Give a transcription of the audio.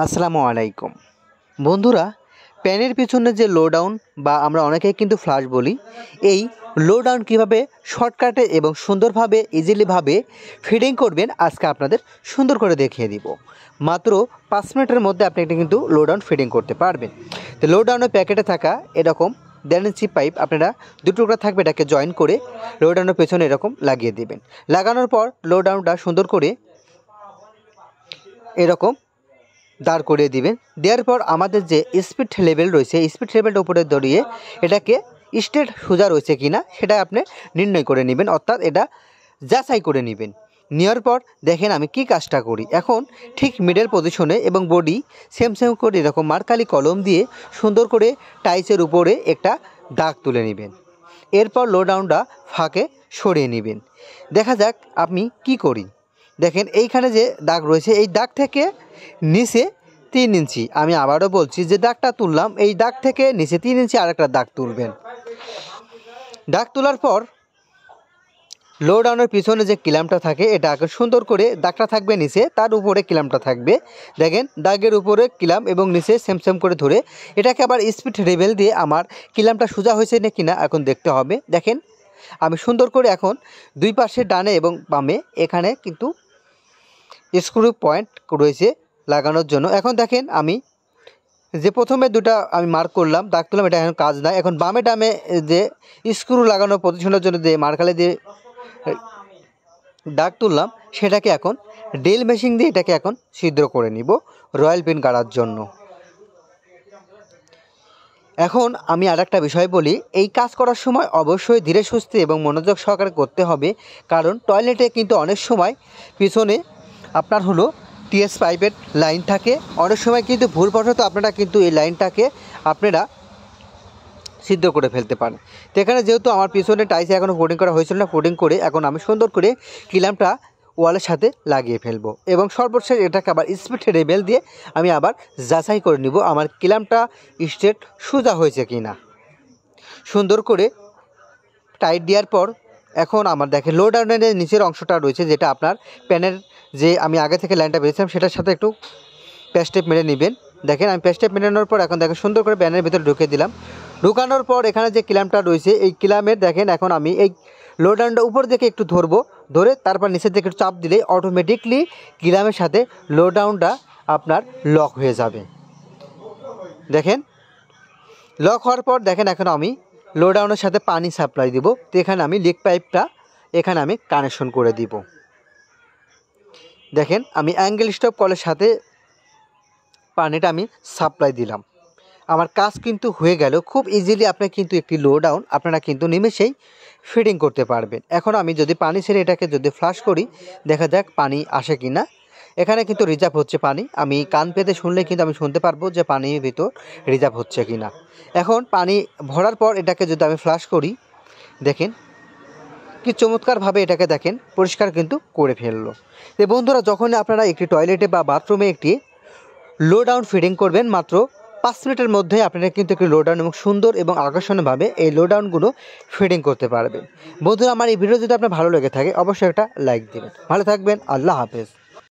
আসসালামু আলাইকুম বন্ধুরা, প্যানের পিছনে যে লো ডাউন বা আমরা অনেকেই কিন্তু ফ্লাশ বলি, এই লো ডাউন কীভাবে শর্টকাটে এবং সুন্দরভাবে ইজিলিভাবে ফিডিং করবেন আজকে আপনাদের সুন্দর করে দেখিয়ে দিব। মাত্র 5 মিনিটের মধ্যে আপনি এটা কিন্তু লো ডাউন ফিডিং করতে পারবেন। তো লো ডাউনের প্যাকেটে থাকা এরকম 1.5 ইঞ্চি পাইপ আপনারা 2 টুকরা থাকবে, এটাকে জয়েন করে লো ডাউনের পেছনে এরকম লাগিয়ে দেবেন। লাগানোর পর লো ডাউনটা সুন্দর করে এরকম দাঁড় করিয়ে দিবেন। দেওয়ার পর আমাদের যে স্পিড লেভেল রয়েছে, স্পিড লেভেলটা উপরে ধরিয়ে এটাকে স্ট্রেট সোজা রয়েছে কিনা সেটা আপনি নির্ণয় করে নেবেন, অর্থাৎ এটা যাচাই করে নেবেন। নেওয়ার পর দেখেন আমি কি কাজটা করি। এখন ঠিক মিডল পজিশনে এবং বডি সেম করে এরকম মার্কালি কলম দিয়ে সুন্দর করে টাইসের উপরে একটা দাগ তুলে নেবেন। এরপর লো ডাউনটা ফাঁকে সরিয়ে নেবেন। দেখা যাক আমি কি করি। দেখেন এইখানে যে দাগ রয়েছে, এই দাগ থেকে নিচে 3 ইঞ্চি, আমি আবারও বলছি যে দাগটা তুললাম, এই দাগ থেকে নিচে 3 ইঞ্চি আরেকটা দাগ তুলবেন। দাগ তোলার পর লো ডাউনের পিছনে যে কিলামটা থাকে এটা সুন্দর করে, দাগটা থাকবে নিচে, তার উপরে কিলামটা থাকবে। দেখেন দাগের উপরে কিলাম এবং নিচে সেম করে ধরে এটাকে আবার স্পিড লেভেল দিয়ে আমার কিলামটা সোজা হয়েছে না কিনা এখন দেখতে হবে। দেখেন আমি সুন্দর করে এখন দুই পাশে ডানে এবং বামে এখানে কিন্তু স্ক্রু পয়েন্ট রয়েছে লাগানোর জন্য। এখন দেখেন আমি যে প্রথমে দুটা আমি মার্ক করলাম, দাগ তুললাম, এটা এখন কাজ না। এখন বামে ডামে যে স্ক্রু লাগানোর পজিশনের জন্য যে মার্কালে দিয়ে দাগ তুললাম সেটাকে এখন ড্রিল মেশিন দিয়ে এটাকে এখন ছিদ্র করে নিব রয়্যাল পিন গাড়ার জন্য। এখন আমি আরেকটা বিষয় বলি, এই কাজ করার সময় অবশ্যই ধীরে সুস্থে এবং মনোযোগ সহকারে করতে হবে, কারণ টয়লেটে কিন্তু অনেক সময় পিছনে আপনার হলো টিএস পাইপের লাইন থাকে। অনেক সময় কিন্তু ভুলবশত আপনারা কিন্তু এই লাইনটাকে আপনারা ছিদ্র করে ফেলতে পারেন। তো এখানে যেহেতু আমার পিছনে টাইসে এখনও কোডিং করা হয়েছিল না, কোডিং করে এখন আমি সুন্দর করে কিলামটা ওয়ালের সাথে লাগিয়ে ফেলবো এবং সর্বশেষ এটাকে আবার স্পিড লেভেল দিয়ে আমি আবার যাচাই করে নিব আমার কিলামটা স্ট্রেট সোজা হয়েছে কি না। সুন্দর করে টাইট দেওয়ার পর এখন আমার দেখেন লো ডাউনের নিচের অংশটা রয়েছে, যেটা আপনার প্যানের যে আমি আগে থেকে লাইনটা বেরিয়েছিলাম সেটার সাথে একটু প্যাস্টেপ মেরে নেবেন। দেখেন আমি প্যাস্টেপ মেরানোর পর এখন দেখেন সুন্দর করে প্যানের ভিতরে ঢুকে দিলাম। ঢুকানোর পর এখানে যে কিলামটা রয়েছে এই কিলামের দেখেন এখন আমি এই লো ডাউনটা উপর দিকে একটু ধরবো, ধরে তারপর নিচের দিকে একটু চাপ দিলেই অটোমেটিকলি কিলামের সাথে লো ডাউনটা আপনার লক হয়ে যাবে। দেখেন লক হওয়ার পর দেখেন এখন আমি লো ডাউনের সাথে পানি সাপ্লাই দিব। তো এখানে আমি লিক পাইপটা এখানে আমি কানেকশন করে দিব। দেখেন আমি অ্যাঙ্গেল স্টপ কলের সাথে পানিটা আমি সাপ্লাই দিলাম। আমার কাজ কিন্তু হয়ে গেল। খুব ইজিলি আপনি কিন্তু একটি লো ডাউন আপনারা কিন্তু নিমেষেই ফিডিং করতে পারবেন। এখন আমি যদি পানি ছেড়ে এটাকে যদি ফ্লাশ করি, দেখা যাক পানি আসে কি না। এখানে কিন্তু রিজার্ভ হচ্ছে পানি, আমি কান পেতে শুনলে কিন্তু আমি শুনতে পারবো যে পানির ভিতর রিজার্ভ হচ্ছে কি না। এখন পানি ভরার পর এটাকে যদি আমি ফ্লাশ করি, দেখেন কি চমৎকারভাবে এটাকে দেখেন পরিষ্কার কিন্তু করে ফেললো। তো বন্ধুরা, যখনই আপনারা একটি টয়লেটে বা বাথরুমে একটি লো ডাউন ফিডিং করবেন, মাত্র 5 মিনিটের মধ্যে আপনারা কিন্তু একটি লো ডাউন এবং সুন্দর এবং আকর্ষণীয়ভাবে এই লো ডাউনগুলো ফিডিং করতে পারবেন। বন্ধুরা, আমার এই ভিডিও যদি আপনার ভালো লেগে থাকে অবশ্যই একটা লাইক দেবেন। ভালো থাকবেন, আল্লাহ হাফেজ।